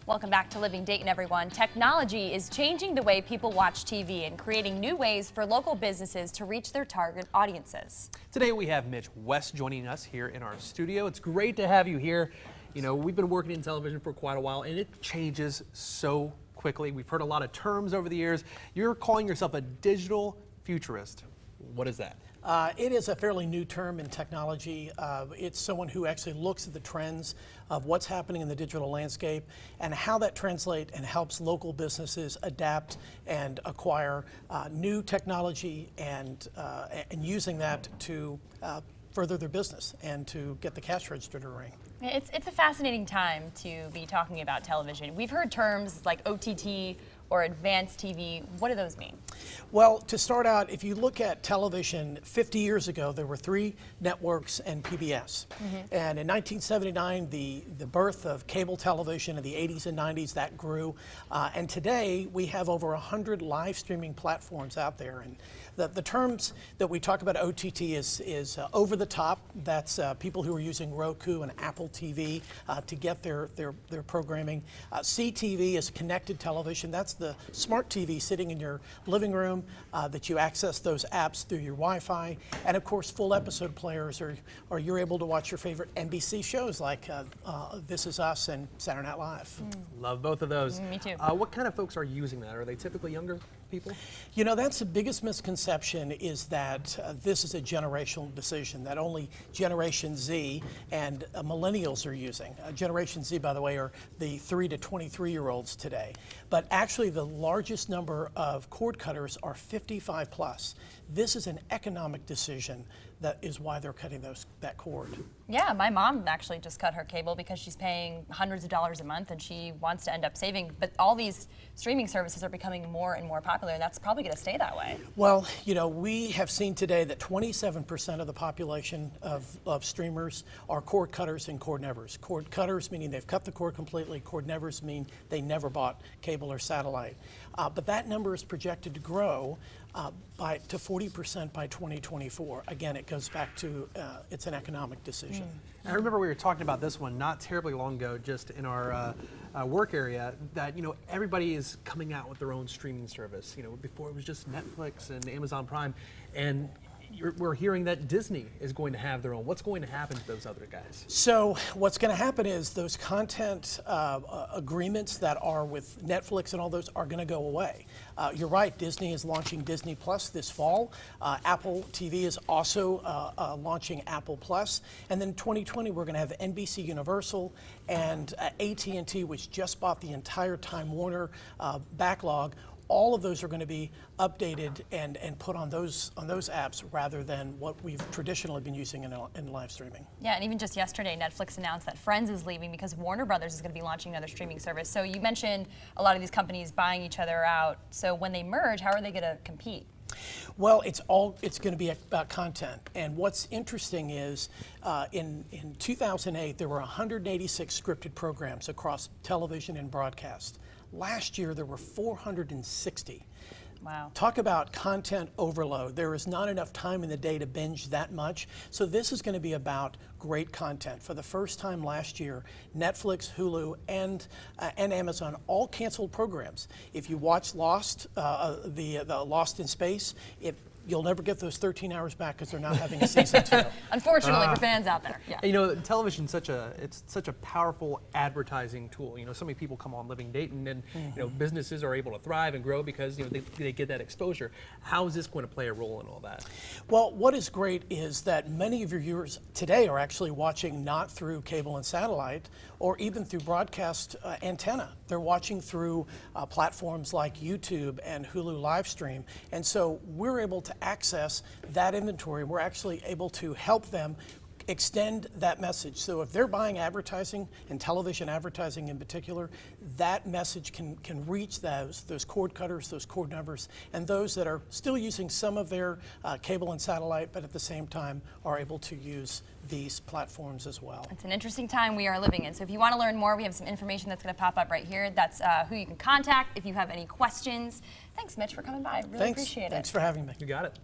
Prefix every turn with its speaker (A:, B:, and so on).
A: Welcome back to Living Dayton, everyone. Technology is changing the way people watch TV and creating new ways for local businesses to reach their target audiences.
B: Today we have Mitch West joining us here in our studio. It's great to have you here. You know, we've been working in television for quite a while and it changes so quickly. We've heard a lot of terms over the years. You're calling yourself a digital futurist. What is that?
C: It is a fairly new term in technology. It's someone who actually looks at the trends of what's happening in the digital landscape and how that translates and helps local businesses adapt and acquire new technology and using that to further their business and to get the cash register to ring.
A: It's a fascinating time to be talking about television. We've heard terms like OTT or advanced TV. What do those mean?
C: Well, to start out, if you look at television, 50 years ago, there were 3 networks and PBS. And in 1979, the birth of cable television in the 80s and 90s, that grew. And today, we have over 100 live streaming platforms out there. And the terms that we talk about OTT is over the top. That's people who are using Roku and Apple TV to get their programming. CTV is connected television. That's the smart TV sitting in your living room that you access those apps through your Wi-Fi. And of course, full episode players, or you're able to watch your favorite NBC shows like This Is Us and Saturday Night Live.
B: Love both of those.
A: Me too.
B: What kind of folks are using that? Are they typically younger people?
C: You know, that's the biggest misconception, is that this is a generational decision, that only Generation Z and millennials are using. Generation Z, by the way, are the 3 to 23-year-olds today. But actually, the largest number of cord cutters are 55 plus. This is an economic decision. That is why they're cutting that cord.
A: Yeah, my mom actually just cut her cable because she's paying hundreds of dollars a month and she wants to end up saving. But all these streaming services are becoming more and more popular, and that's probably going to stay that way.
C: Well, you know, we have seen today that 27% of the population of streamers are cord cutters and cord nevers. Cord cutters meaning they've cut the cord completely. Cord nevers mean they never bought cable or satellite. But that number is projected to grow to 40% by 2024. Again, it goes back to it's an economic decision.
B: I remember we were talking about this one not terribly long ago, just in our work area, that everybody is coming out with their own streaming service. Before it was just Netflix and Amazon Prime, and we're hearing that Disney is going to have their own. What's going to happen to those other guys? So
C: what's going to happen is those content agreements that are with Netflix and all those are going to go away. You're right, Disney is launching Disney Plus this fall. Apple TV is also launching Apple Plus. And then 2020, we're going to have NBC Universal and AT&T, which just bought the entire Time Warner backlog. All of those are going to be updated and put on those apps rather than what we've traditionally been using in live streaming.
A: Yeah, and even just yesterday, Netflix announced that Friends is leaving because Warner Brothers is going to be launching another streaming service. So you mentioned a lot of these companies buying each other out. So when they merge, how are they going to compete?
C: Well, it's going to be about content. And what's interesting is in 2008, there were 186 scripted programs across television and broadcast. Last year, there were 460.
A: Wow. Talk
C: about content overload. There is not enough time in the day to binge that much. So this is going to be about great content. For the first time last year, Netflix, Hulu, and Amazon all canceled programs. If you watch Lost, the Lost in Space, you'll never get those 13 hours back because they're not having a season 2.
A: Unfortunately for fans out there. Yeah.
B: Television's such a powerful advertising tool. So many people come on Living Dayton, and businesses are able to thrive and grow because they get that exposure. How is this going to play a role in all that?
C: Well, what is great is that many of your viewers today are actually watching not through cable and satellite or even through broadcast antenna. They're watching through platforms like YouTube and Hulu Livestream, and so we're able to access that inventory. We're actually able to help them extend that message. So if they're buying advertising, and television advertising in particular, that message can reach those cord cutters, those cord numbers, and those that are still using some of their cable and satellite, but at the same time are able to use these platforms as well.
A: It's an interesting time we are living in. So if you want to learn more, we have some information that's going to pop up right here. That's who you can contact if you have any questions. Thanks, Mitch, for coming by. Really appreciate it.
C: Thanks for having me.
B: You got it.